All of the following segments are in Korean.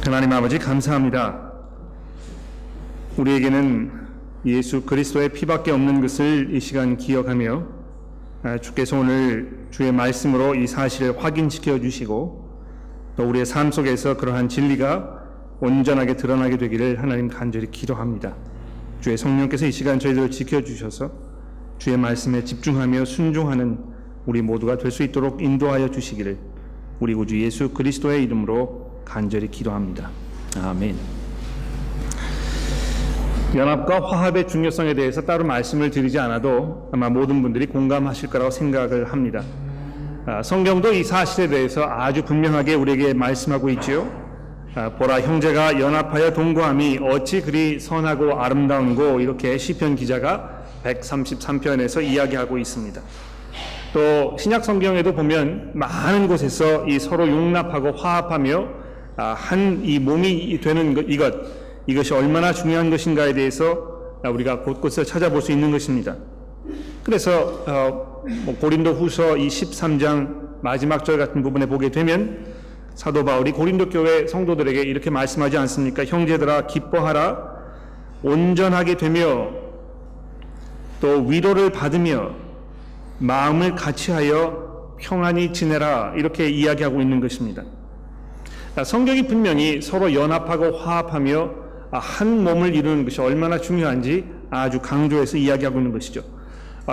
하나님 아버지 감사합니다. 우리에게는 예수 그리스도의 피밖에 없는 것을 이 시간 기억하며 주께서 오늘 주의 말씀으로 이 사실을 확인시켜 주시고 또 우리의 삶 속에서 그러한 진리가 온전하게 드러나게 되기를 하나님 간절히 기도합니다. 주의 성령께서 이 시간 저희들을 지켜주셔서 주의 말씀에 집중하며 순종하는 우리 모두가 될 수 있도록 인도하여 주시기를 우리 구주 예수 그리스도의 이름으로 간절히 기도합니다. 아멘. 연합과 화합의 중요성에 대해서 따로 말씀을 드리지 않아도 아마 모든 분들이 공감하실 거라고 생각을 합니다. 성경도 이 사실에 대해서 아주 분명하게 우리에게 말씀하고 있지요. 보라, 형제가 연합하여 동거함이 어찌 그리 선하고 아름다운고, 이렇게 시편 기자가 133편에서 이야기하고 있습니다. 또 신약 성경에도 보면 많은 곳에서 이 서로 용납하고 화합하며 한 이 몸이 되는 이것이 얼마나 중요한 것인가에 대해서 우리가 곳곳에서 찾아볼 수 있는 것입니다. 그래서 고린도 후서 이 13장 마지막 절 같은 부분에 보게 되면 사도 바울이 고린도 교회 성도들에게 이렇게 말씀하지 않습니까? 형제들아 기뻐하라, 온전하게 되며 또 위로를 받으며 마음을 같이하여 평안히 지내라, 이렇게 이야기하고 있는 것입니다. 성경이 분명히 서로 연합하고 화합하며 한 몸을 이루는 것이 얼마나 중요한지 아주 강조해서 이야기하고 있는 것이죠.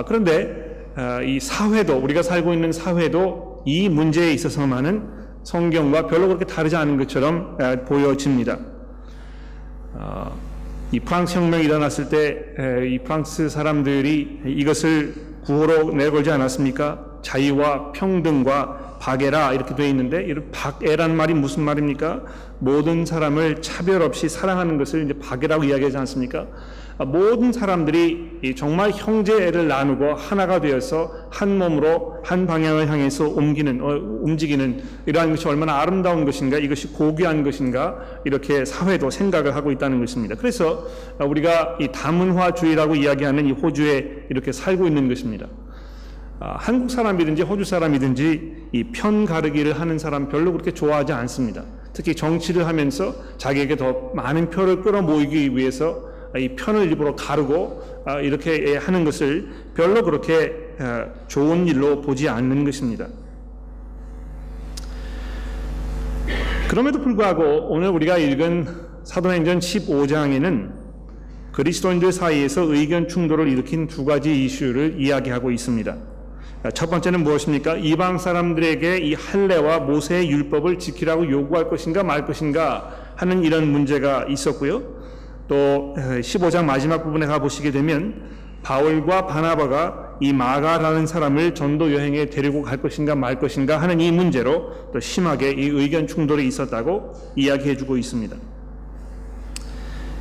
그런데 이 사회도, 우리가 살고 있는 사회도 이 문제에 있어서만은 성경과 별로 그렇게 다르지 않은 것처럼 보여집니다. 이 프랑스 혁명이 일어났을 때 이 프랑스 사람들이 이것을 구호로 내걸지 않았습니까? 자유와 평등과 박애라, 이렇게 되어 있는데, 이 박애란 말이 무슨 말입니까? 모든 사람을 차별 없이 사랑하는 것을 이제 박애라고 이야기하지 않습니까? 모든 사람들이 정말 형제애를 나누고 하나가 되어서 한 몸으로 한 방향을 향해서 움직이는 이러한 것이 얼마나 아름다운 것인가, 이것이 고귀한 것인가, 이렇게 사회도 생각을 하고 있다는 것입니다. 그래서 우리가 이 다문화주의라고 이야기하는 이 호주에 이렇게 살고 있는 것입니다. 한국 사람이든지 호주 사람이든지 이 편 가르기를 하는 사람 별로 그렇게 좋아하지 않습니다. 특히 정치를 하면서 자기에게 더 많은 표를 끌어모이기 위해서 이 편을 일부러 가르고 이렇게 하는 것을 별로 그렇게 좋은 일로 보지 않는 것입니다. 그럼에도 불구하고 오늘 우리가 읽은 사도행전 15장에는 그리스도인들 사이에서 의견 충돌을 일으킨 두 가지 이슈를 이야기하고 있습니다. 첫 번째는 무엇입니까? 이방 사람들에게 이 할례와 모세의 율법을 지키라고 요구할 것인가 말 것인가 하는 이런 문제가 있었고요. 또 15장 마지막 부분에 가보시게 되면 바울과 바나바가 이 마가라는 사람을 전도 여행에 데리고 갈 것인가 말 것인가 하는 이 문제로 또 심하게 이 의견 충돌이 있었다고 이야기해주고 있습니다.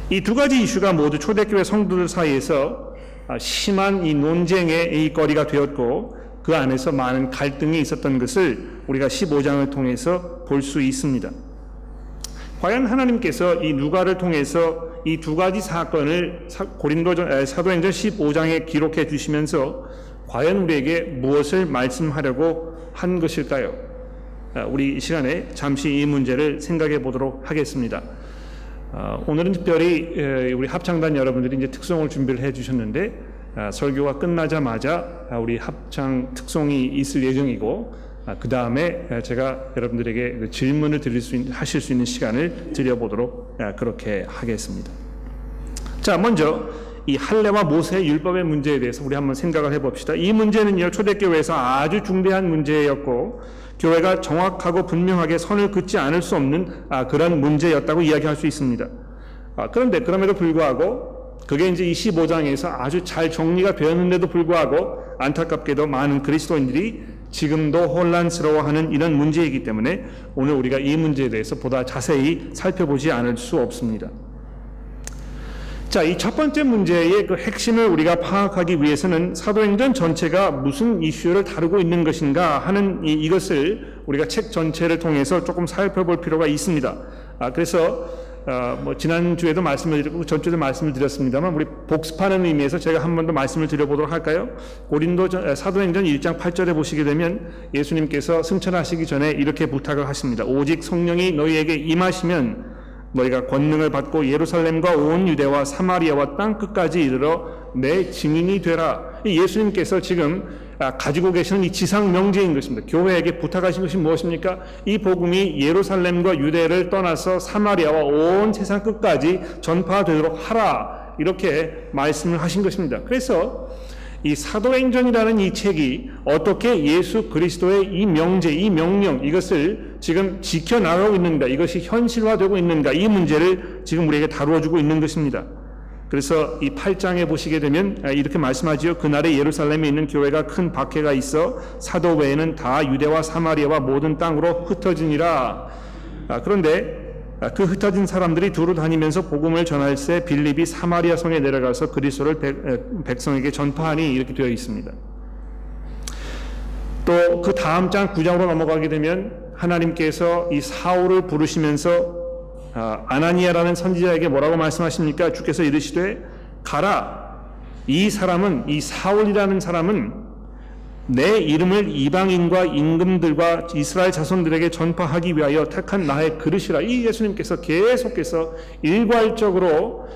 이 두 가지 이슈가 모두 초대교회 성도들 사이에서 심한 이 논쟁의 이 거리가 되었고, 그 안에서 많은 갈등이 있었던 것을 우리가 15장을 통해서 볼 수 있습니다. 과연 하나님께서 이 누가를 통해서 이 두 가지 사건을 사도행전 15장에 기록해 주시면서 과연 우리에게 무엇을 말씀하려고 한 것일까요? 우리 이 시간에 잠시 이 문제를 생각해 보도록 하겠습니다. 오늘은 특별히 우리 합창단 여러분들이 이제 특송을 준비를 해 주셨는데, 설교가 끝나자마자 우리 합창 특송이 있을 예정이고, 그 다음에 제가 여러분들에게 질문을 하실 수 있는 시간을 드려보도록 그렇게 하겠습니다. 자, 먼저 이 할례와 모세의 율법의 문제에 대해서 우리 한번 생각을 해봅시다. 이 문제는요, 초대교회에서 아주 중대한 문제였고, 교회가 정확하고 분명하게 선을 긋지 않을 수 없는 그런 문제였다고 이야기할 수 있습니다. 그런데 그럼에도 불구하고 그게 이제 이 15장에서 아주 잘 정리가 되었는데도 불구하고 안타깝게도 많은 그리스도인들이 지금도 혼란스러워하는 이런 문제이기 때문에 오늘 우리가 이 문제에 대해서 보다 자세히 살펴보지 않을 수 없습니다. 자, 이 첫 번째 문제의 그 핵심을 우리가 파악하기 위해서는 사도행전 전체가 무슨 이슈를 다루고 있는 것인가 하는 이것을 우리가 책 전체를 통해서 조금 살펴볼 필요가 있습니다. 그래서 지난주에도 말씀을 드렸고 전주에도 말씀을 드렸습니다만, 우리 복습하는 의미에서 제가 한 번 더 말씀을 드려보도록 할까요? 사도행전 1장 8절에 보시게 되면 예수님께서 승천하시기 전에 이렇게 부탁을 하십니다. 오직 성령이 너희에게 임하시면 너희가 권능을 받고 예루살렘과 온 유대와 사마리아와 땅 끝까지 이르러 내 증인이 되라. 예수님께서 지금 가지고 계시는 이 지상 명제인 것입니다. 교회에게 부탁하신 것이 무엇입니까? 이 복음이 예루살렘과 유대를 떠나서 사마리아와 온 세상 끝까지 전파되도록 하라. 이렇게 말씀을 하신 것입니다. 그래서 이 사도행전이라는 이 책이 어떻게 예수 그리스도의 이 명제, 이 명령, 이것을 지금 지켜나가고 있는가, 이것이 현실화되고 있는가, 이 문제를 지금 우리에게 다루어주고 있는 것입니다. 그래서 이 8장에 보시게 되면 이렇게 말씀하지요. 그날에 예루살렘에 있는 교회가 큰 박해가 있어 사도 외에는 다 유대와 사마리아와 모든 땅으로 흩어지니라. 그런데 그 흩어진 사람들이 두루 다니면서 복음을 전할새 빌립이 사마리아 성에 내려가서 그리스도를 백성에게 전파하니, 이렇게 되어 있습니다. 또 그 다음 장 9장으로 넘어가게 되면 하나님께서 이 사울을 부르시면서 아나니아라는 선지자에게 뭐라고 말씀하십니까? 주께서 이르시되 가라. 이 사람은, 이 사울이라는 사람은 내 이름을 이방인과 임금들과 이스라엘 자손들에게 전파하기 위하여 택한 나의 그릇이라. 이 예수님께서 계속해서 일괄적으로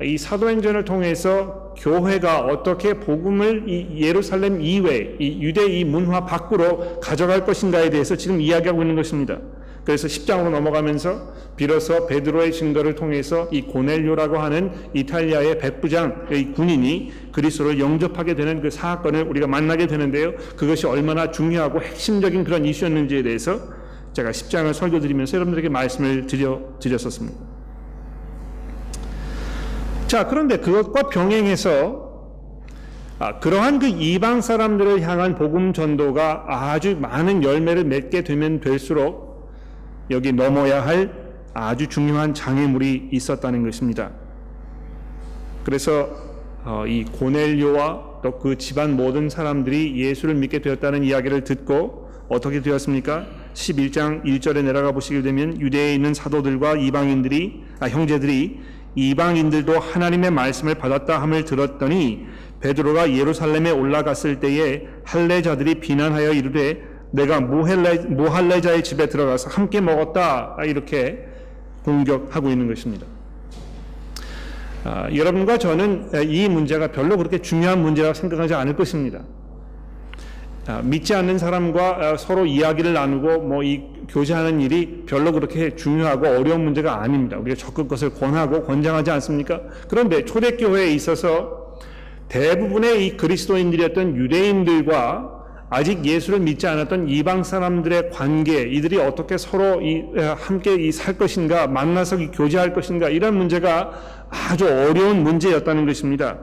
이 사도행전을 통해서 교회가 어떻게 복음을 이 예루살렘 이외, 이 유대 이 문화 밖으로 가져갈 것인가에 대해서 지금 이야기하고 있는 것입니다. 그래서 10장으로 넘어가면서 비로소 베드로의 증거를 통해서 이 고넬료라고 하는 이탈리아의 백부장 의 군인이 그리스도를 영접하게 되는 그 사건을 우리가 만나게 되는데요. 그것이 얼마나 중요하고 핵심적인 그런 이슈였는지에 대해서 제가 10장을 설교드리면서 여러분들에게 말씀을 드렸었습니다. 자, 그런데 그것과 병행해서 그러한 그 이방 사람들을 향한 복음 전도가 아주 많은 열매를 맺게 되면 될수록 여기 넘어야 할 아주 중요한 장애물이 있었다는 것입니다. 그래서 이 고넬료와 또 그 집안 모든 사람들이 예수를 믿게 되었다는 이야기를 듣고 어떻게 되었습니까? 11장 1절에 내려가 보시게 되면 유대에 있는 사도들과 형제들이 이방인들도 하나님의 말씀을 받았다 함을 들었더니 베드로가 예루살렘에 올라갔을 때에 할례자들이 비난하여 이르되 내가 모할레자의 집에 들어가서 함께 먹었다, 이렇게 공격하고 있는 것입니다. 여러분과 저는 이 문제가 별로 그렇게 중요한 문제라고 생각하지 않을 것입니다. 믿지 않는 사람과 서로 이야기를 나누고 이 교제하는 일이 별로 그렇게 중요하고 어려운 문제가 아닙니다. 우리가 적극 것을 권하고 권장하지 않습니까? 그런데 초대교회에 있어서 대부분의 이 그리스도인들이었던 유대인들과 아직 예수를 믿지 않았던 이방 사람들의 관계, 이들이 어떻게 서로 함께 살 것인가, 만나서 교제할 것인가, 이런 문제가 아주 어려운 문제였다는 것입니다.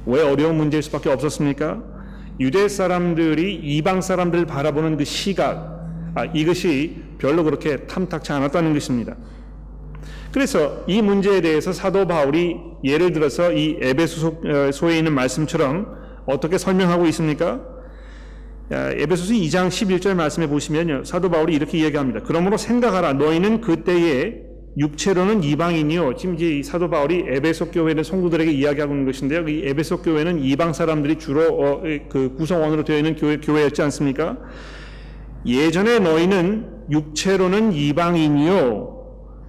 왜 어려운 문제일 수밖에 없었습니까? 유대 사람들이 이방 사람들을 바라보는 그 시각, 이것이 별로 그렇게 탐탁치 않았다는 것입니다. 그래서 이 문제에 대해서 사도 바울이 예를 들어서 이 에베소서에 있는 말씀처럼 어떻게 설명하고 있습니까? 에베소서 2장 11절 말씀에 보시면요, 사도 바울이 이렇게 이야기합니다. 그러므로 생각하라. 너희는 그때에 육체로는 이방인이요. 지금 이제 사도 바울이 에베소 교회는 성도들에게 이야기하고 있는 것인데요. 이 에베소 교회는 이방 사람들이 주로 그 구성원으로 되어 있는 교회였지 않습니까? 예전에 너희는 육체로는 이방인이요.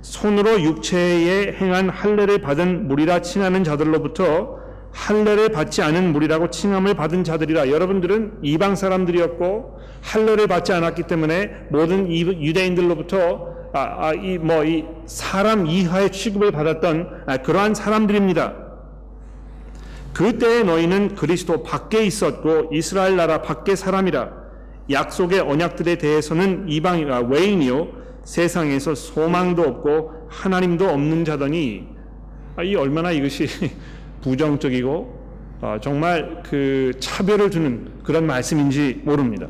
손으로 육체에 행한 할례를 받은 무리라 칭하는 자들로부터 할례를 받지 않은 무리라고 칭함을 받은 자들이라. 여러분들은 이방 사람들이었고 할례를 받지 않았기 때문에 모든 유대인들로부터 이 사람 이하의 취급을 받았던 그러한 사람들입니다. 그때에 너희는 그리스도 밖에 있었고 이스라엘 나라 밖의 사람이라. 약속의 언약들에 대해서는 이방이라 외인이요 세상에서 소망도 없고 하나님도 없는 자더니. 이 얼마나 이것이 부정적이고 정말 그 차별을 두는 그런 말씀인지 모릅니다.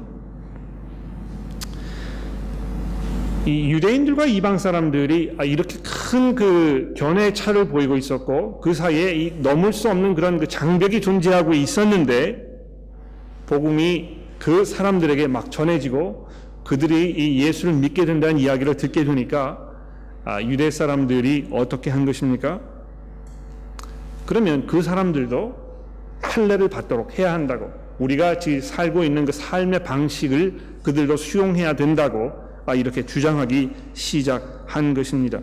이 유대인들과 이방 사람들이 이렇게 큰 그 견해의 차를 보이고 있었고 그 사이에 이 넘을 수 없는 그런 그 장벽이 존재하고 있었는데 복음이 그 사람들에게 막 전해지고 그들이 이 예수를 믿게 된다는 이야기를 듣게 되니까 유대 사람들이 어떻게 한 것입니까? 그러면 그 사람들도 할례를 받도록 해야 한다고, 우리가 지금 살고 있는 그 삶의 방식을 그들도 수용해야 된다고 이렇게 주장하기 시작한 것입니다.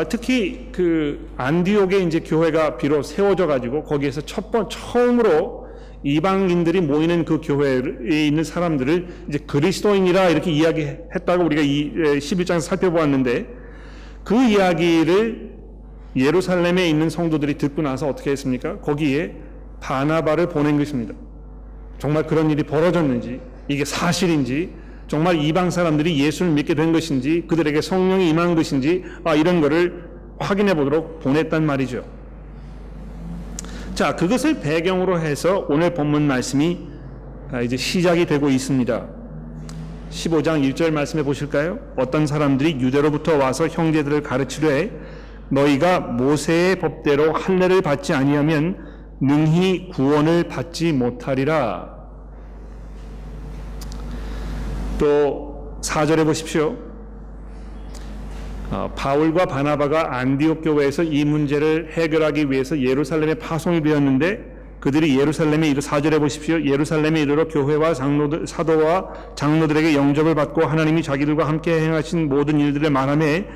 특히 그 안디옥에 이제 교회가 비록 세워져 가지고 거기에서 처음으로 이방인들이 모이는 그 교회에 있는 사람들을 이제 그리스도인이라 이렇게 이야기했다고 우리가 11장에서 살펴보았는데, 그 이야기를 예루살렘에 있는 성도들이 듣고 나서 어떻게 했습니까? 거기에 바나바를 보낸 것입니다. 정말 그런 일이 벌어졌는지, 이게 사실인지, 정말 이방 사람들이 예수를 믿게 된 것인지, 그들에게 성령이 임한 것인지, 이런 거를 확인해 보도록 보냈단 말이죠. 자, 그것을 배경으로 해서 오늘 본문 말씀이 이제 시작이 되고 있습니다. 15장 1절 말씀해 보실까요? 어떤 사람들이 유대로부터 와서 형제들을 가르치되 너희가 모세의 법대로 할례를 받지 아니하면 능히 구원을 받지 못하리라. 또 4절에 보십시오. 바울과 바나바가 안디옥 교회에서 이 문제를 해결하기 위해서 예루살렘에 파송이 되었는데, 그들이 예루살렘에 4절에 보십시오. 예루살렘에 이르러 교회와 사도와 장로들에게 영접을 받고 하나님이 자기들과 함께 행하신 모든 일들을 말하매,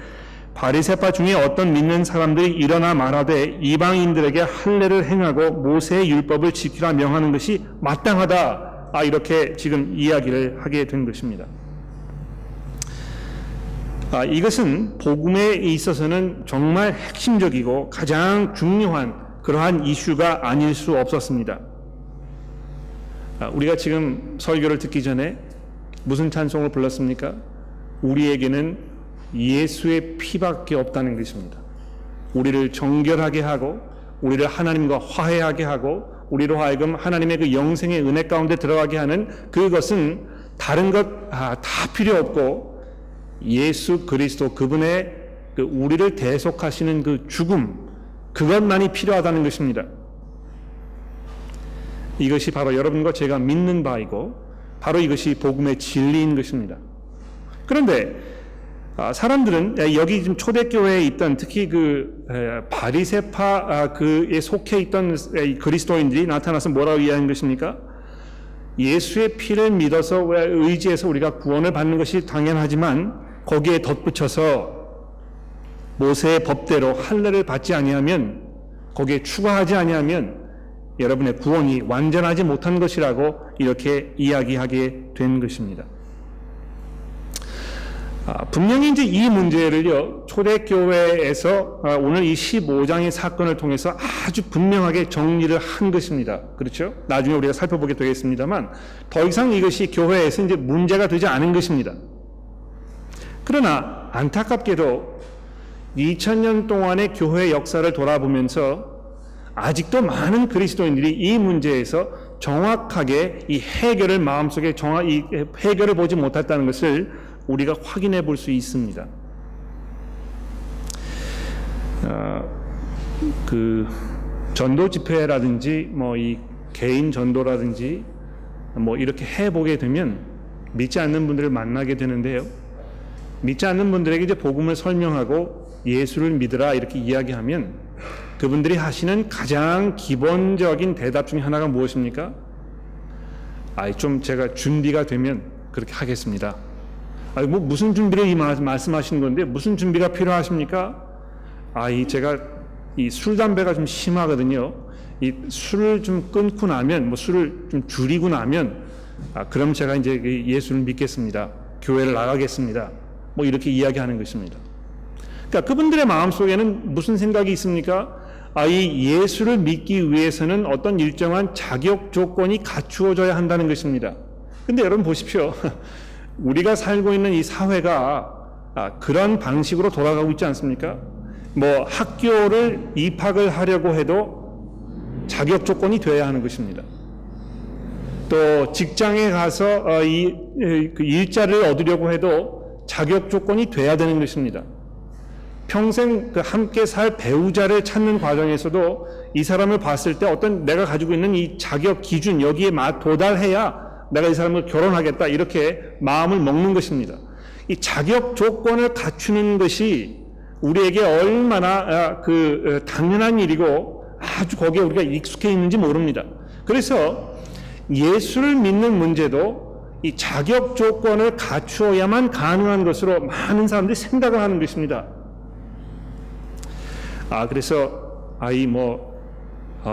바리새파 중에 어떤 믿는 사람들이 일어나 말하되 이방인들에게 할례를 행하고 모세의 율법을 지키라 명하는 것이 마땅하다. 이렇게 지금 이야기를 하게 된 것입니다. 이것은 복음에 있어서는 정말 핵심적이고 가장 중요한 그러한 이슈가 아닐 수 없었습니다. 우리가 지금 설교를 듣기 전에 무슨 찬송을 불렀습니까? 우리에게는 예수의 피밖에 없다는 것입니다. 우리를 정결하게 하고 우리를 하나님과 화해하게 하고 우리로 하여금 하나님의 그 영생의 은혜 가운데 들어가게 하는 그것은 다른 것 다 필요 없고 예수 그리스도 그분의 그 우리를 대속하시는 그 죽음, 그것만이 필요하다는 것입니다. 이것이 바로 여러분과 제가 믿는 바이고 바로 이것이 복음의 진리인 것입니다. 그런데 사람들은 여기 지금 초대교회에 있던 특히 그 바리새파 그에 속해 있던 그리스도인들이 나타나서 뭐라고 이야기하는 것입니까? 예수의 피를 믿어서 의지해서 우리가 구원을 받는 것이 당연하지만 거기에 덧붙여서 모세의 법대로 할례를 받지 아니하면, 거기에 추가하지 아니하면 여러분의 구원이 완전하지 못한 것이라고 이렇게 이야기하게 된 것입니다. 분명히 이제 이 문제를요, 초대교회에서 오늘 이 15장의 사건을 통해서 아주 분명하게 정리를 한 것입니다. 그렇죠? 나중에 우리가 살펴보게 되겠습니다만, 더 이상 이것이 교회에서 이제 문제가 되지 않은 것입니다. 그러나 안타깝게도 2000년 동안의 교회 역사를 돌아보면서 아직도 많은 그리스도인들이 이 문제에서 정확하게 이 해결을 마음속에 이 해결을 보지 못했다는 것을 우리가 확인해 볼 수 있습니다. 그 전도 집회라든지 이 개인 전도라든지 이렇게 해보게 되면 믿지 않는 분들을 만나게 되는데요. 믿지 않는 분들에게 이제 복음을 설명하고 예수를 믿으라 이렇게 이야기하면 그분들이 하시는 가장 기본적인 대답 중에 하나가 무엇입니까? 좀 제가 준비가 되면 그렇게 하겠습니다. 무슨 준비를 말씀하시는 건데 무슨 준비가 필요하십니까? 제가 이 술, 담배가 좀 심하거든요. 이 술을 좀 끊고 나면, 술을 좀 줄이고 나면, 그럼 제가 이제 예수를 믿겠습니다. 교회를 나가겠습니다. 이렇게 이야기하는 것입니다. 그러니까 그분들의 마음속에는 무슨 생각이 있습니까? 이 예수를 믿기 위해서는 어떤 일정한 자격 조건이 갖추어져야 한다는 것입니다. 근데 여러분 보십시오. 우리가 살고 있는 이 사회가 그런 방식으로 돌아가고 있지 않습니까? 학교를 입학을 하려고 해도 자격 조건이 돼야 하는 것입니다. 또 직장에 가서 그 일자리를 얻으려고 해도 자격 조건이 돼야 되는 것입니다. 평생 함께 살 배우자를 찾는 과정에서도 이 사람을 봤을 때 어떤 내가 가지고 있는 이 자격 기준, 여기에 도달해야 내가 이 사람을 결혼하겠다 이렇게 마음을 먹는 것입니다. 이 자격 조건을 갖추는 것이 우리에게 얼마나 당연한 일이고 아주 거기에 우리가 익숙해 있는지 모릅니다. 그래서 예수를 믿는 문제도 이 자격 조건을 갖추어야만 가능한 것으로 많은 사람들이 생각을 하는 것입니다. 그래서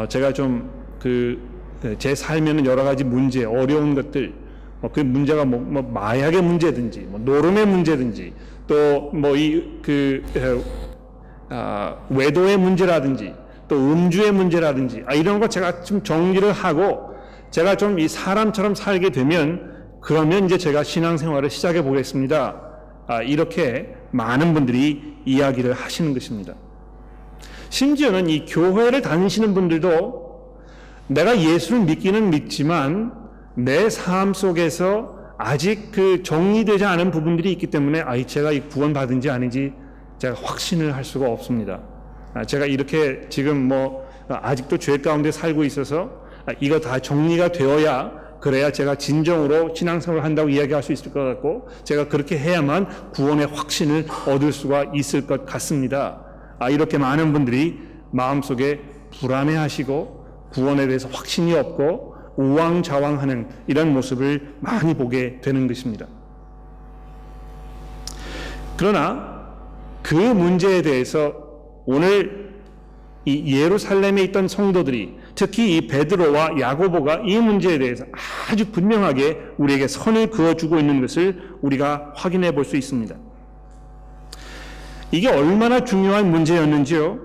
제가 좀 제 삶에는 여러 가지 문제, 어려운 것들, 그 문제가 마약의 문제든지, 노름의 문제든지, 또 외도의 문제라든지, 또 음주의 문제라든지, 이런 거 제가 좀 정리를 하고, 제가 좀 이 사람처럼 살게 되면, 그러면 이제 제가 신앙생활을 시작해 보겠습니다. 이렇게 많은 분들이 이야기를 하시는 것입니다. 심지어는 이 교회를 다니시는 분들도 내가 예수를 믿기는 믿지만 내 삶 속에서 아직 정리되지 않은 부분들이 있기 때문에 제가 구원받은지 아닌지 제가 확신을 할 수가 없습니다. 제가 이렇게 지금 아직도 죄 가운데 살고 있어서 이거 다 정리가 되어야 그래야 제가 진정으로 신앙생활을 한다고 이야기할 수 있을 것 같고, 제가 그렇게 해야만 구원의 확신을 얻을 수가 있을 것 같습니다. 이렇게 많은 분들이 마음속에 불안해하시고 구원에 대해서 확신이 없고 우왕좌왕하는 이런 모습을 많이 보게 되는 것입니다. 그러나 그 문제에 대해서 오늘 이 예루살렘에 있던 성도들이, 특히 이 베드로와 야고보가 이 문제에 대해서 아주 분명하게 우리에게 선을 그어주고 있는 것을 우리가 확인해 볼 수 있습니다. 이게 얼마나 중요한 문제였는지요.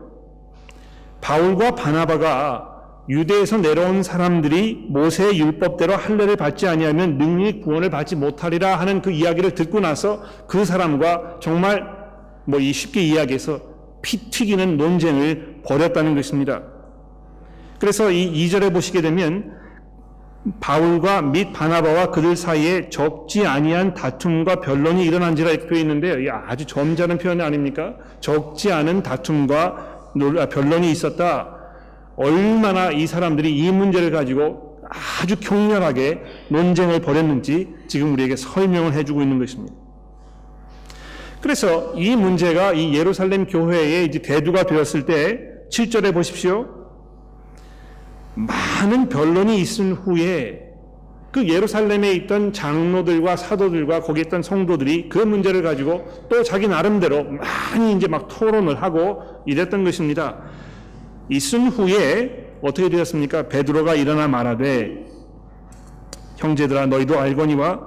바울과 바나바가 유대에서 내려온 사람들이 모세의 율법대로 할례를 받지 아니하면 능히 구원을 받지 못하리라 하는 그 이야기를 듣고 나서 그 사람과 정말 이 쉽게 이야기해서 피 튀기는 논쟁을 벌였다는 것입니다. 그래서 이 2절에 보시게 되면 바울과 및 바나바와 그들 사이에 적지 아니한 다툼과 변론이 일어난지라 이렇게 되어 있는데요. 이게 아주 점잖은 표현 아닙니까? 적지 않은 다툼과 변론이 있었다. 얼마나 이 사람들이 이 문제를 가지고 아주 격렬하게 논쟁을 벌였는지 지금 우리에게 설명을 해주고 있는 것입니다. 그래서 이 문제가 이 예루살렘 교회에 이제 대두가 되었을 때 7절에 보십시오. 많은 변론이 있은 후에 그 예루살렘에 있던 장로들과 사도들과 거기에 있던 성도들이 그 문제를 가지고 또 자기 나름대로 많이 이제 막 토론을 하고 이랬던 것입니다. 있은 후에 어떻게 되었습니까? 베드로가 일어나 말하되, 형제들아 너희도 알거니와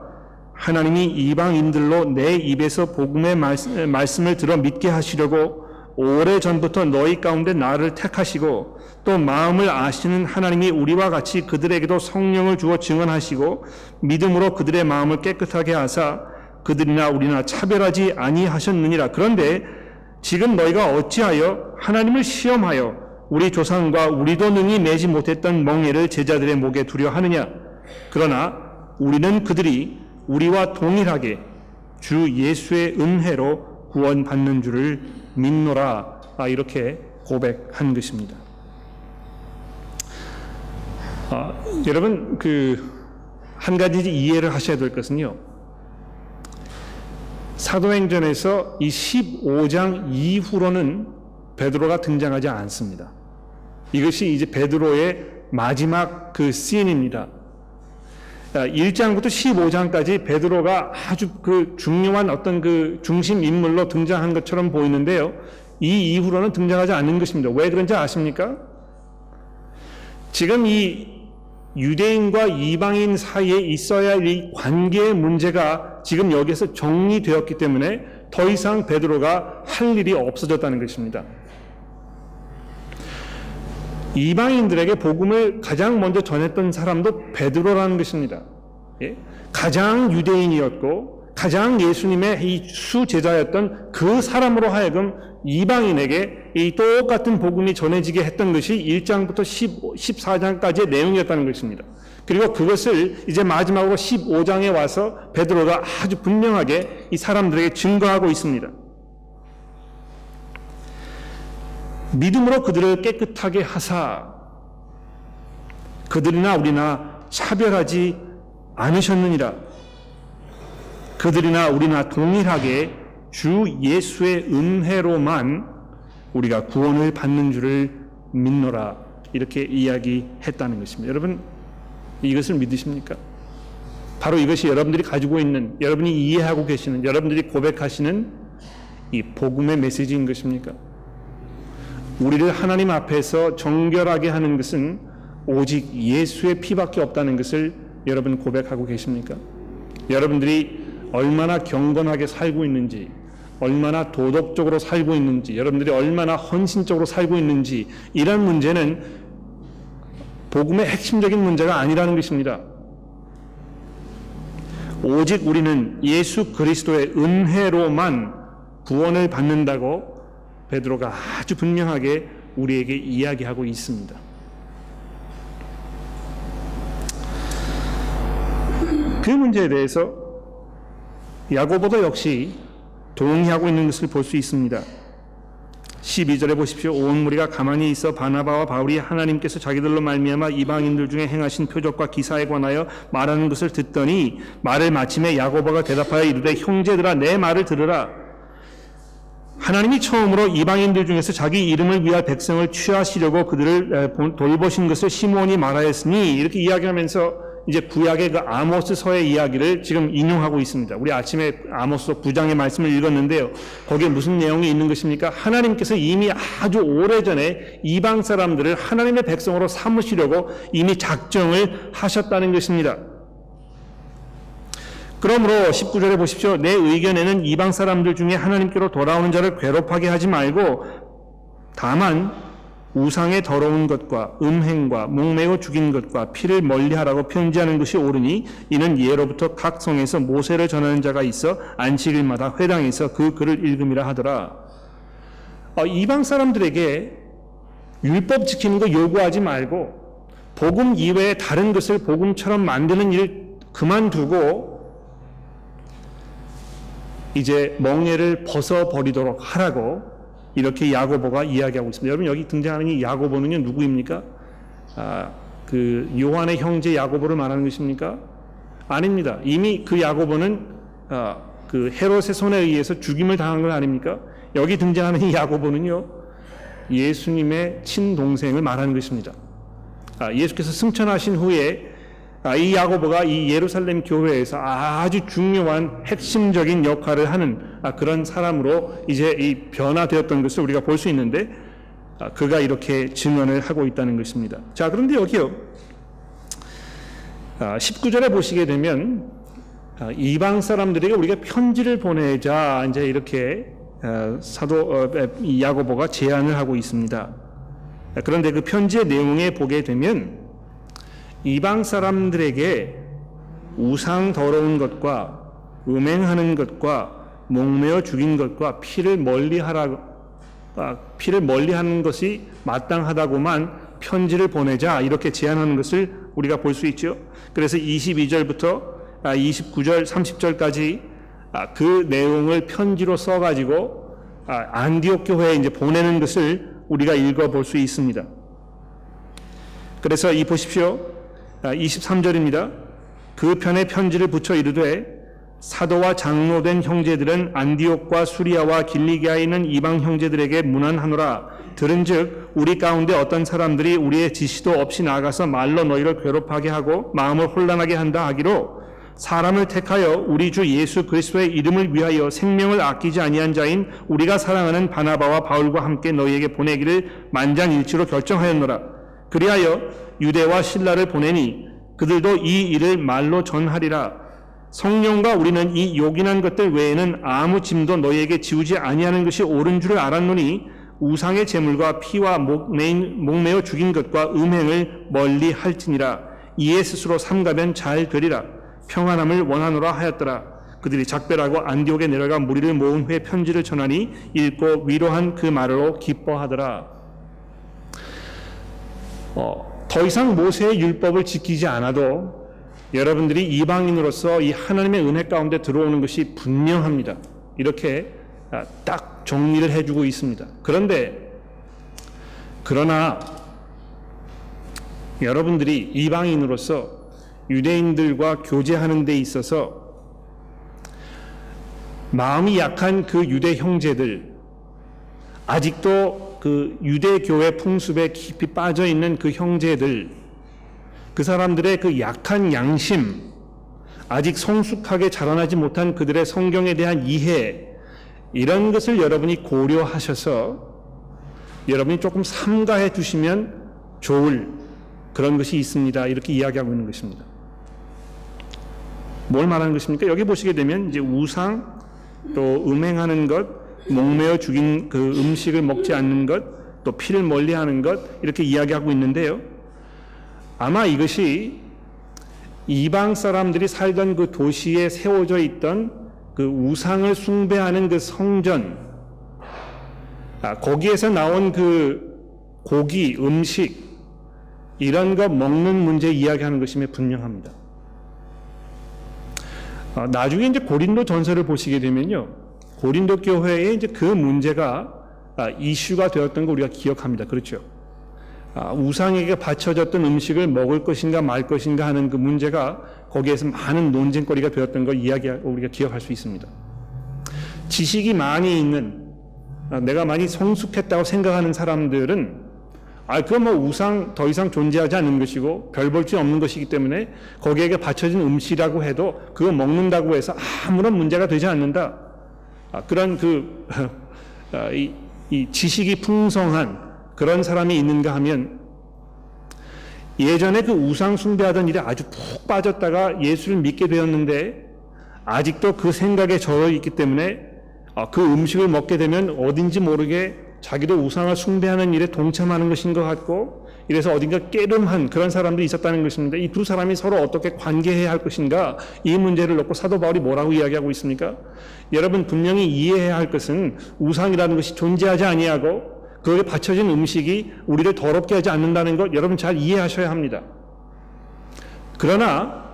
하나님이 이방인들로 내 입에서 복음의 말씀을 들어 믿게 하시려고 오래전부터 너희 가운데 나를 택하시고 또 마음을 아시는 하나님이 우리와 같이 그들에게도 성령을 주어 증언하시고 믿음으로 그들의 마음을 깨끗하게 하사 그들이나 우리나 차별하지 아니하셨느니라. 그런데 지금 너희가 어찌하여 하나님을 시험하여 우리 조상과 우리도 능히 매지 못했던 멍에를 제자들의 목에 두려 하느냐. 그러나 우리는 그들이 우리와 동일하게 주 예수의 은혜로 구원받는 줄을 믿노라. 이렇게 고백한 것입니다. 여러분 한 가지 이해를 하셔야 될 것은요, 사도행전에서 이 15장 이후로는 베드로가 등장하지 않습니다. 이것이 이제 베드로의 마지막 씬입니다. 1장부터 15장까지 베드로가 아주 중요한 어떤 중심 인물로 등장한 것처럼 보이는데요, 이 이후로는 등장하지 않는 것입니다. 왜 그런지 아십니까? 지금 이 유대인과 이방인 사이에 있어야 할 이 관계의 문제가 지금 여기에서 정리되었기 때문에 더 이상 베드로가 할 일이 없어졌다는 것입니다. 이방인들에게 복음을 가장 먼저 전했던 사람도 베드로라는 것입니다. 가장 유대인이었고 가장 예수님의 이 수제자였던 그 사람으로 하여금 이방인에게 이 똑같은 복음이 전해지게 했던 것이 1장부터 14장까지의 내용이었다는 것입니다. 그리고 그것을 이제 마지막으로 15장에 와서 베드로가 아주 분명하게 이 사람들에게 증거하고 있습니다. 믿음으로 그들을 깨끗하게 하사 그들이나 우리나 차별하지 않으셨느니라. 그들이나 우리나 동일하게 주 예수의 은혜로만 우리가 구원을 받는 줄을 믿노라. 이렇게 이야기했다는 것입니다. 여러분, 이것을 믿으십니까? 바로 이것이 여러분들이 가지고 있는, 여러분이 이해하고 계시는, 여러분들이 고백하시는 이 복음의 메시지인 것입니까? 우리를 하나님 앞에서 정결하게 하는 것은 오직 예수의 피밖에 없다는 것을 여러분 고백하고 계십니까? 여러분들이 얼마나 경건하게 살고 있는지, 얼마나 도덕적으로 살고 있는지, 여러분들이 얼마나 헌신적으로 살고 있는지, 이런 문제는 복음의 핵심적인 문제가 아니라는 것입니다. 오직 우리는 예수 그리스도의 은혜로만 구원을 받는다고 베드로가 아주 분명하게 우리에게 이야기하고 있습니다. 그 문제에 대해서 야고보도 역시 동의하고 있는 것을 볼 수 있습니다. 12절에 보십시오. 온 무리가 가만히 있어 바나바와 바울이 하나님께서 자기들로 말미암아 이방인들 중에 행하신 표적과 기사에 관하여 말하는 것을 듣더니 말을 마침에 야고보가 대답하여 이르되 형제들아 내 말을 들으라. 하나님이 처음으로 이방인들 중에서 자기 이름을 위하여 백성을 취하시려고 그들을 돌보신 것을 시므온이 말하였으니, 이렇게 이야기하면서 이제 구약의 그 아모스서의 이야기를 지금 인용하고 있습니다. 우리 아침에 아모스서 9장의 말씀을 읽었는데요. 거기에 무슨 내용이 있는 것입니까? 하나님께서 이미 아주 오래전에 이방 사람들을 하나님의 백성으로 삼으시려고 이미 작정을 하셨다는 것입니다. 그러므로 19절에 보십시오. 내 의견에는 이방 사람들 중에 하나님께로 돌아오는 자를 괴롭하게 하지 말고 다만 우상의 더러운 것과 음행과 목매어 죽인 것과 피를 멀리하라고 편지하는 것이 옳으니 이는 예로부터 각 성에서 모세를 전하는 자가 있어 안식일마다 회당에서 그 글을 읽음이라 하더라. 이방 사람들에게 율법 지키는 거 요구하지 말고 복음 이외에 다른 것을 복음처럼 만드는 일 그만두고 이제 멍에를 벗어버리도록 하라고 이렇게 야고보가 이야기하고 있습니다. 여러분, 여기 등장하는 이 야고보는요, 누구입니까? 그 요한의 형제 야고보를 말하는 것입니까? 아닙니다. 이미 그 야고보는 그 헤롯의 손에 의해서 죽임을 당한 건 아닙니까? 여기 등장하는 이 야고보는요, 예수님의 친동생을 말하는 것입니다. 예수께서 승천하신 후에 이 야고보가 이 예루살렘 교회에서 아주 중요한 핵심적인 역할을 하는 그런 사람으로 이제 이 변화되었던 것을 우리가 볼 수 있는데, 그가 이렇게 증언을 하고 있다는 것입니다. 자, 그런데 여기요, 19절에 보시게 되면 이방 사람들에게 우리가 편지를 보내자, 이제 이렇게 사도 야고보가 제안을 하고 있습니다. 그런데 그 편지의 내용에 보게 되면 이방 사람들에게 우상 더러운 것과 음행하는 것과 목매어 죽인 것과 피를 멀리하는 것이 마땅하다고만 편지를 보내자, 이렇게 제안하는 것을 우리가 볼 수 있죠. 그래서 22절부터 29절 30절까지 그 내용을 편지로 써가지고 안디옥 교회에 이제 보내는 것을 우리가 읽어볼 수 있습니다. 그래서 보십시오. 23절입니다. 그 편에 편지를 붙여 이르되 사도와 장로된 형제들은 안디옥과 수리아와 길리기아에 있는 이방 형제들에게 문안하노라. 들은즉 우리 가운데 어떤 사람들이 우리의 지시도 없이 나가서 말로 너희를 괴롭하게 하고 마음을 혼란하게 한다 하기로 사람을 택하여 우리 주 예수 그리스도의 이름을 위하여 생명을 아끼지 아니한 자인 우리가 사랑하는 바나바와 바울과 함께 너희에게 보내기를 만장일치로 결정하였노라. 그리하여 유대와 신라를 보내니 그들도 이 일을 말로 전하리라. 성령과 우리는 이 요긴한 것들 외에는 아무 짐도 너희에게 지우지 아니하는 것이 옳은 줄을 알았노니 우상의 제물과 피와 목매어 죽인 것과 음행을 멀리 할지니라. 이에 스스로 삼가면 잘 되리라. 평안함을 원하노라 하였더라. 그들이 작별하고 안디옥에 내려가 무리를 모은 후에 편지를 전하니 읽고 위로한 그 말로 기뻐하더라. 더 이상 모세의 율법을 지키지 않아도 여러분들이 이방인으로서 이 하나님의 은혜 가운데 들어오는 것이 분명합니다. 이렇게 딱 정리를 해주고 있습니다. 그러나 여러분들이 이방인으로서 유대인들과 교제하는 데 있어서 마음이 약한 그 유대 형제들, 아직도 그 유대교회 풍습에 깊이 빠져 있는 그 형제들, 그 사람들의 그 약한 양심, 아직 성숙하게 자라나지 못한 그들의 성경에 대한 이해, 이런 것을 여러분이 고려하셔서 여러분이 조금 삼가해 주시면 좋을 그런 것이 있습니다. 이렇게 이야기하고 있는 것입니다. 뭘 말하는 것입니까? 여기 보시게 되면 이제 우상, 또 음행하는 것, 목매어 죽인 그 음식을 먹지 않는 것, 또 피를 멀리하는 것, 이렇게 이야기하고 있는데요. 아마 이것이 이방 사람들이 살던 그 도시에 세워져 있던 그 우상을 숭배하는 그 성전, 거기에서 나온 그 고기, 음식, 이런 거 먹는 문제 이야기하는 것임에 분명합니다. 나중에 이제 고린도 전서를 보시게 되면요, 고린도 교회에 이제 그 문제가 이슈가 되었던 거 우리가 기억합니다. 그렇죠? 우상에게 바쳐졌던 음식을 먹을 것인가 말 것인가 하는 그 문제가 거기에서 많은 논쟁거리가 되었던 걸 우리가 기억할 수 있습니다. 지식이 많이 있는, 내가 많이 성숙했다고 생각하는 사람들은 그건 뭐 우상 더 이상 존재하지 않는 것이고 별 볼 수 없는 것이기 때문에 거기에게 바쳐진 음식이라고 해도 그거 먹는다고 해서 아무런 문제가 되지 않는다. 그런 이 지식이 풍성한 그런 사람이 있는가 하면, 예전에 그 우상 숭배하던 일에 아주 푹 빠졌다가 예수를 믿게 되었는데 아직도 그 생각에 젖어 있기 때문에 그 음식을 먹게 되면 어딘지 모르게 자기도 우상을 숭배하는 일에 동참하는 것인 것 같고, 이래서 어딘가 깨름한 그런 사람들이 있었다는 것입니다. 이 두 사람이 서로 어떻게 관계해야 할 것인가, 이 문제를 놓고 사도 바울이 뭐라고 이야기하고 있습니까? 여러분 분명히 이해해야 할 것은 우상이라는 것이 존재하지 아니하고 거기에 바쳐진 음식이 우리를 더럽게 하지 않는다는 것, 여러분 잘 이해하셔야 합니다. 그러나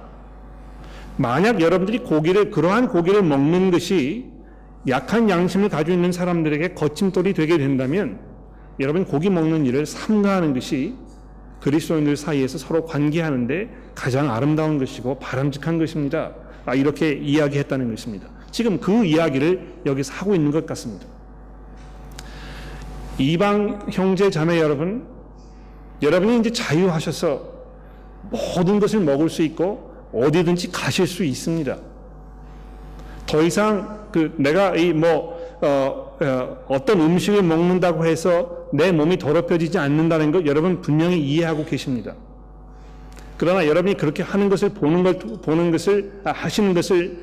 만약 여러분들이 그러한 고기를 먹는 것이 약한 양심을 가지고 있는 사람들에게 거침돌이 되게 된다면, 여러분 고기 먹는 일을 삼가하는 것이 그리스도인들 사이에서 서로 관계하는데 가장 아름다운 것이고 바람직한 것입니다. 이렇게 이야기했다는 것입니다. 지금 그 이야기를 여기서 하고 있는 것 같습니다. 이방 형제 자매 여러분, 여러분이 이제 자유하셔서 모든 것을 먹을 수 있고 어디든지 가실 수 있습니다. 더 이상 내가 어떤 음식을 먹는다고 해서 내 몸이 더럽혀지지 않는다는 것 여러분 분명히 이해하고 계십니다. 그러나 여러분이 그렇게 하는 것을 하시는 것을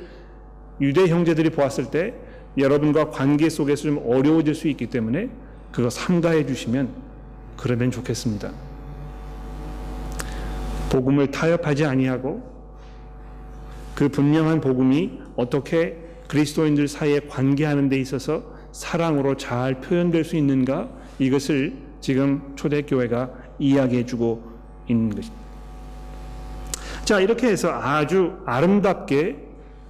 유대 형제들이 보았을 때 여러분과 관계 속에서 좀 어려워질 수 있기 때문에 그거 삼가해 주시면 그러면 좋겠습니다. 복음을 타협하지 아니하고 그 분명한 복음이 어떻게 그리스도인들 사이에 관계하는 데 있어서 사랑으로 잘 표현될 수 있는가, 이것을 지금 초대교회가 이야기해 주고 있는 것입니다. 자, 이렇게 해서 아주 아름답게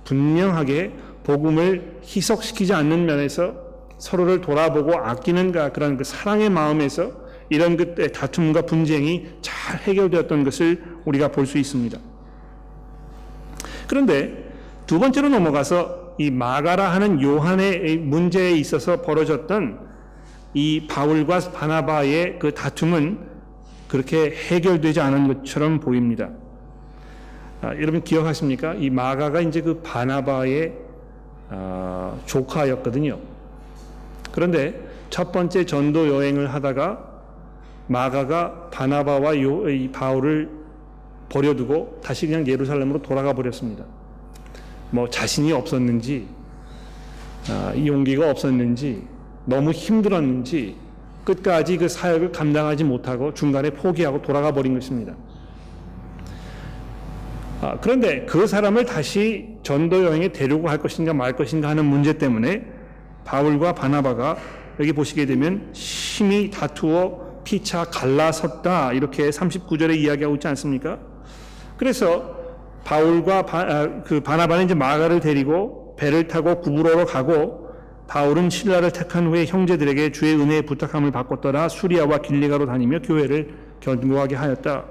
분명하게 복음을 희석시키지 않는 면에서 서로를 돌아보고 아끼는 그런 그 사랑의 마음에서 이런 그때 다툼과 분쟁이 잘 해결되었던 것을 우리가 볼 수 있습니다. 그런데 두 번째로 넘어가서 이 마가라 하는 요한의 문제에 있어서 벌어졌던 이 바울과 바나바의 그 다툼은 그렇게 해결되지 않은 것처럼 보입니다. 여러분 기억하십니까? 이 마가가 이제 그 바나바의 조카였거든요. 그런데 첫 번째 전도 여행을 하다가 마가가 바나바와 이 바울을 버려두고 다시 그냥 예루살렘으로 돌아가 버렸습니다. 뭐 자신이 없었는지, 용기가 없었는지, 너무 힘들었는지 끝까지 그 사역을 감당하지 못하고 중간에 포기하고 돌아가 버린 것입니다. 그런데 그 사람을 다시 전도 여행에 데리고 갈 것인가 말 것인가 하는 문제 때문에 바울과 바나바가 여기 보시게 되면 심히 다투어 피차 갈라섰다, 이렇게 39절에 이야기하고 있지 않습니까? 그래서 바울과 바나바는 이제 마가를 데리고 배를 타고 구브로로 가고, 바울은 신라를 택한 후에 형제들에게 주의 은혜에 부탁함을 받고 떠나 수리아와 길리가로 다니며 교회를 견고하게 하였다.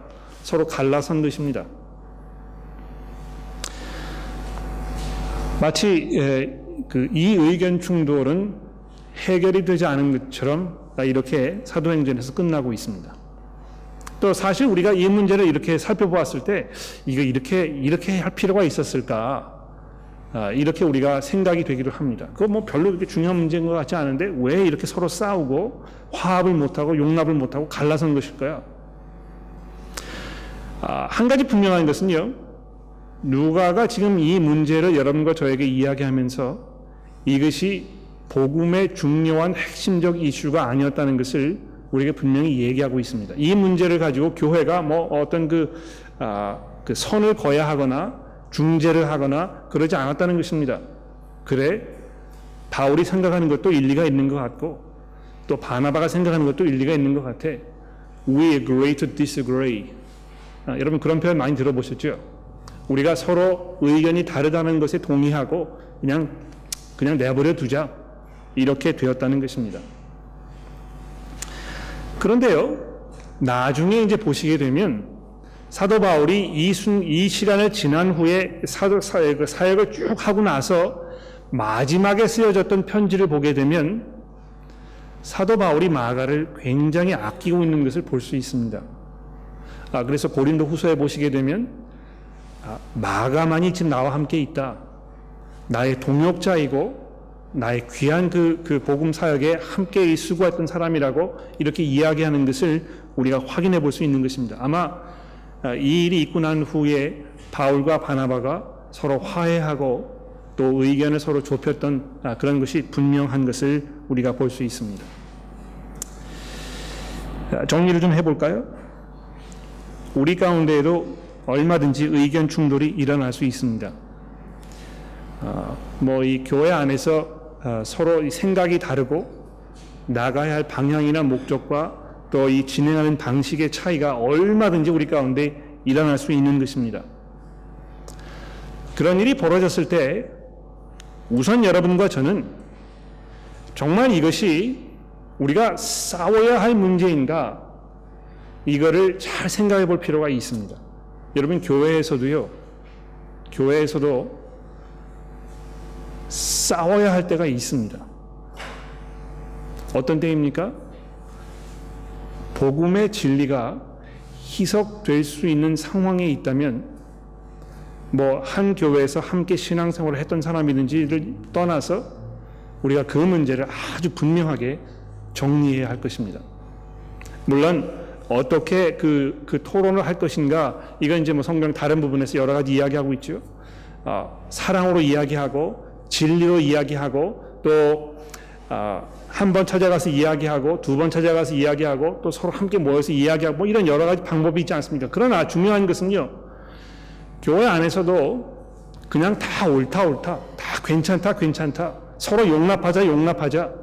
서로 갈라선 것입니다. 마치 이 의견 충돌은 해결이 되지 않은 것처럼 이렇게 사도행전에서 끝나고 있습니다. 또 사실 우리가 이 문제를 이렇게 살펴보았을 때 이거 이렇게 할 필요가 있었을까? 이렇게 우리가 생각이 되기도 합니다. 그거 뭐 별로 그렇게 중요한 문제인 것 같지 않은데 왜 이렇게 서로 싸우고 화합을 못하고 용납을 못하고 갈라선 것일까요? 한 가지 분명한 것은요, 누가가 지금 이 문제를 여러분과 저에게 이야기하면서 이것이 복음의 중요한 핵심적 이슈가 아니었다는 것을 우리에게 분명히 얘기하고 있습니다. 이 문제를 가지고 교회가 뭐 어떤 그 선을 그어야 하거나 중재를 하거나 그러지 않았다는 것입니다. 그래, 바울이 생각하는 것도 일리가 있는 것 같고 또 바나바가 생각하는 것도 일리가 있는 것 같아. We agree to disagree. 여러분 그런 표현 많이 들어보셨죠? 우리가 서로 의견이 다르다는 것에 동의하고 그냥 내버려 두자, 이렇게 되었다는 것입니다. 그런데요, 나중에 이제 보시게 되면 사도 바울이 이 시간을 지난 후에 사역을 쭉 하고 나서 마지막에 쓰여졌던 편지를 보게 되면 사도 바울이 마가를 굉장히 아끼고 있는 것을 볼 수 있습니다. 그래서 고린도 후서에 보시게 되면 마가만이 지금 나와 함께 있다. 나의 동역자이고 나의 귀한 그 복음 사역에 함께 수고했던 사람이라고 이렇게 이야기하는 것을 우리가 확인해 볼 수 있는 것입니다. 아마 이 일이 있고 난 후에 바울과 바나바가 서로 화해하고 또 의견을 서로 좁혔던 그런 것이 분명한 것을 우리가 볼 수 있습니다. 정리를 좀 해볼까요? 우리 가운데에도 얼마든지 의견 충돌이 일어날 수 있습니다. 뭐 이 교회 안에서 서로 생각이 다르고 나가야 할 방향이나 목적과 또 이 진행하는 방식의 차이가 얼마든지 우리 가운데 일어날 수 있는 것입니다. 그런 일이 벌어졌을 때 우선 여러분과 저는 정말 이것이 우리가 싸워야 할 문제인가, 이거를 잘 생각해 볼 필요가 있습니다. 여러분 교회에서도 싸워야 할 때가 있습니다. 어떤 때입니까? 복음의 진리가 희석될 수 있는 상황에 있다면 뭐 한 교회에서 함께 신앙생활을 했던 사람이든지를 떠나서 우리가 그 문제를 아주 분명하게 정리해야 할 것입니다. 물론 어떻게 그 토론을 할 것인가, 이건 이제 뭐 성경 다른 부분에서 여러 가지 이야기하고 있죠. 사랑으로 이야기하고 진리로 이야기하고 또 한 번 찾아가서 이야기하고 두 번 찾아가서 이야기하고 또 서로 함께 모여서 이야기하고 뭐 이런 여러 가지 방법이 있지 않습니까? 그러나 중요한 것은요, 교회 안에서도 그냥 다 옳다 다 괜찮다 서로 용납하자.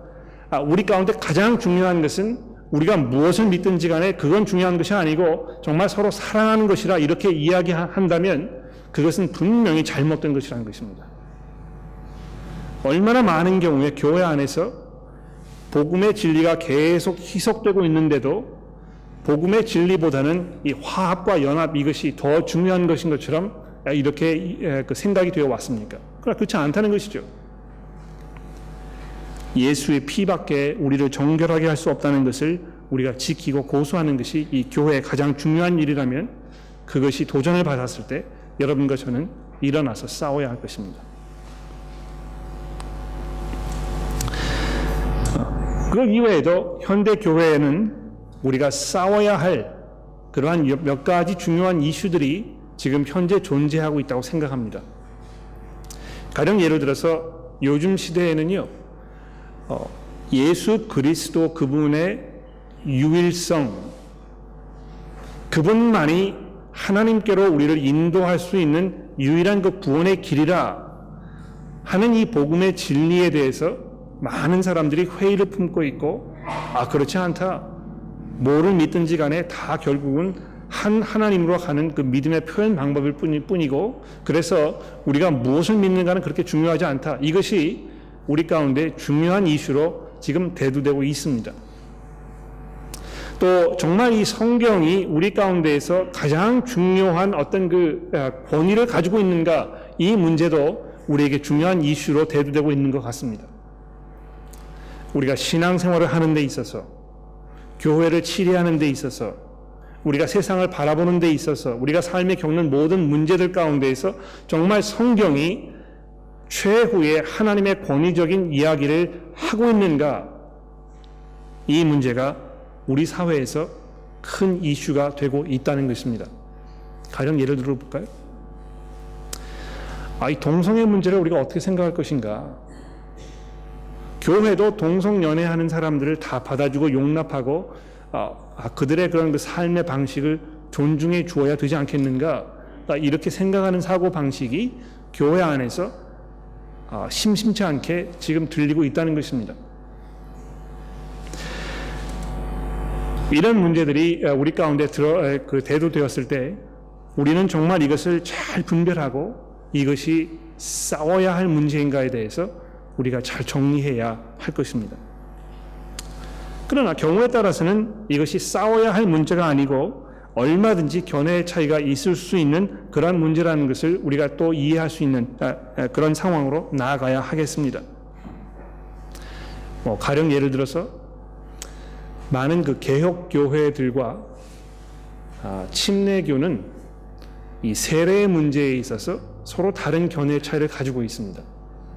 우리 가운데 가장 중요한 것은 우리가 무엇을 믿든지 간에 그건 중요한 것이 아니고 정말 서로 사랑하는 것이라 이렇게 이야기한다면 그것은 분명히 잘못된 것이라는 것입니다. 얼마나 많은 경우에 교회 안에서 복음의 진리가 계속 희석되고 있는데도 복음의 진리보다는 이 화합과 연합, 이것이 더 중요한 것인 것처럼 이렇게 생각이 되어 왔습니까? 그러나 그렇지 않다는 것이죠. 예수의 피밖에 우리를 정결하게 할 수 없다는 것을 우리가 지키고 고수하는 것이 이 교회의 가장 중요한 일이라면 그것이 도전을 받았을 때 여러분과 저는 일어나서 싸워야 할 것입니다. 그 이외에도 현대 교회에는 우리가 싸워야 할 그러한 몇 가지 중요한 이슈들이 지금 현재 존재하고 있다고 생각합니다. 가령 예를 들어서 요즘 시대에는요, 예수 그리스도 그분의 유일성, 그분만이 하나님께로 우리를 인도할 수 있는 유일한 그 구원의 길이라 하는 이 복음의 진리에 대해서 많은 사람들이 회의를 품고 있고, 그렇지 않다, 뭐를 믿든지 간에 다 결국은 한 하나님으로 가는 그 믿음의 표현 방법일 뿐이고, 그래서 우리가 무엇을 믿는가는 그렇게 중요하지 않다, 이것이 우리 가운데 중요한 이슈로 지금 대두되고 있습니다. 또 정말 이 성경이 우리 가운데에서 가장 중요한 어떤 그 권위를 가지고 있는가, 이 문제도 우리에게 중요한 이슈로 대두되고 있는 것 같습니다. 우리가 신앙생활을 하는 데 있어서, 교회를 치리하는 데 있어서, 우리가 세상을 바라보는 데 있어서, 우리가 삶에 겪는 모든 문제들 가운데에서 정말 성경이 최후의 하나님의 권위적인 이야기를 하고 있는가? 이 문제가 우리 사회에서 큰 이슈가 되고 있다는 것입니다. 가령 예를 들어볼까요? 이 동성애 문제를 우리가 어떻게 생각할 것인가? 교회도 동성연애하는 사람들을 다 받아주고 용납하고 그들의 그런 그 삶의 방식을 존중해 주어야 되지 않겠는가? 이렇게 생각하는 사고 방식이 교회 안에서 심심치 않게 지금 들리고 있다는 것입니다. 이런 문제들이 우리 가운데 대두되었을 때 우리는 정말 이것을 잘 분별하고 이것이 싸워야 할 문제인가에 대해서 우리가 잘 정리해야 할 것입니다. 그러나 경우에 따라서는 이것이 싸워야 할 문제가 아니고 얼마든지 견해의 차이가 있을 수 있는 그런 문제라는 것을 우리가 또 이해할 수 있는 그런 상황으로 나아가야 하겠습니다. 가령 예를 들어서 많은 그 개혁 교회들과 침례교는 이 세례의 문제에 있어서 서로 다른 견해의 차이를 가지고 있습니다.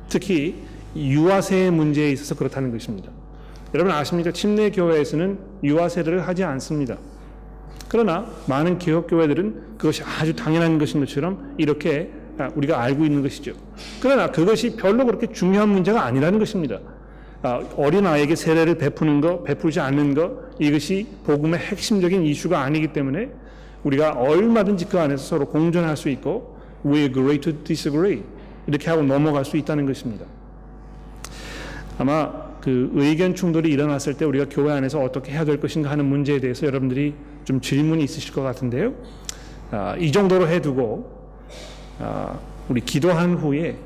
특히 유아세의 문제에 있어서 그렇다는 것입니다. 여러분 아십니까? 침례교회에서는 유아세례를 하지 않습니다. 그러나 많은 개혁교회들은 그것이 아주 당연한 것인 것처럼 이렇게 우리가 알고 있는 것이죠. 그러나 그것이 별로 그렇게 중요한 문제가 아니라는 것입니다. 어린아이에게 세례를 베푸는 것, 베풀지 않는 것, 이것이 복음의 핵심적인 이슈가 아니기 때문에 우리가 얼마든지 그 안에서 서로 공존할 수 있고 We agree to disagree 이렇게 하고 넘어갈 수 있다는 것입니다. 아마 그 의견 충돌이 일어났을 때 우리가 교회 안에서 어떻게 해야 될 것인가 하는 문제에 대해서 여러분들이 좀 질문이 있으실 것 같은데요. 이 정도로 해두고 우리 기도한 후에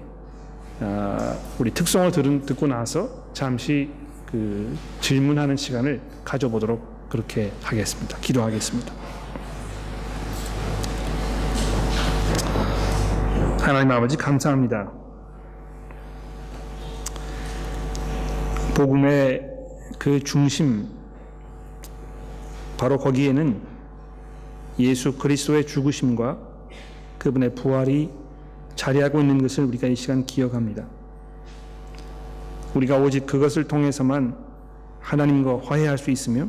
우리 특성을 듣고 나서 잠시 그 질문하는 시간을 가져보도록 그렇게 하겠습니다. 기도하겠습니다. 하나님 아버지 감사합니다. 복음의 그 중심, 바로 거기에는 예수 그리스도의 죽으심과 그분의 부활이 자리하고 있는 것을 우리가 이 시간 기억합니다. 우리가 오직 그것을 통해서만 하나님과 화해할 수 있으며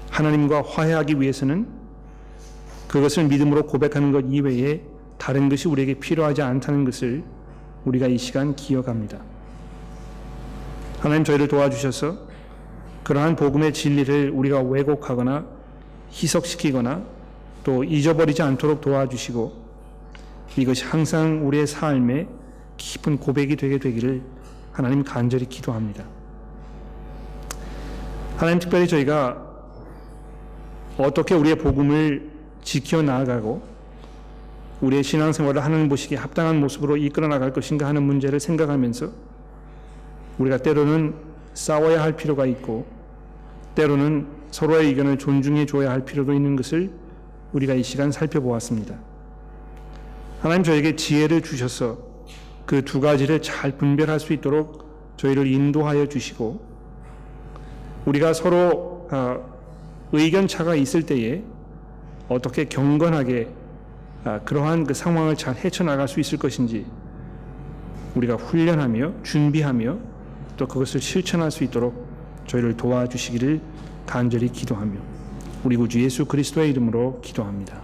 하나님과 화해하기 위해서는 그것을 믿음으로 고백하는 것 이외에 다른 것이 우리에게 필요하지 않다는 것을 우리가 이 시간 기억합니다. 하나님 저희를 도와주셔서 그러한 복음의 진리를 우리가 왜곡하거나 희석시키거나 또 잊어버리지 않도록 도와주시고 이것이 항상 우리의 삶에 깊은 고백이 되게 되기를 하나님 간절히 기도합니다. 하나님 특별히 저희가 어떻게 우리의 복음을 지켜나가고 우리의 신앙생활을 하나님 보시기에 합당한 모습으로 이끌어 나갈 것인가 하는 문제를 생각하면서 우리가 때로는 싸워야 할 필요가 있고 때로는 서로의 의견을 존중해 줘야 할 필요도 있는 것을 우리가 이 시간 살펴보았습니다. 하나님 저에게 지혜를 주셔서 그 두 가지를 잘 분별할 수 있도록 저희를 인도하여 주시고 우리가 서로 의견 차가 있을 때에 어떻게 경건하게 그러한 그 상황을 잘 헤쳐나갈 수 있을 것인지 우리가 훈련하며 준비하며 또 그것을 실천할 수 있도록 저희를 도와주시기를 간절히 기도하며 우리 구주 예수 그리스도의 이름으로 기도합니다.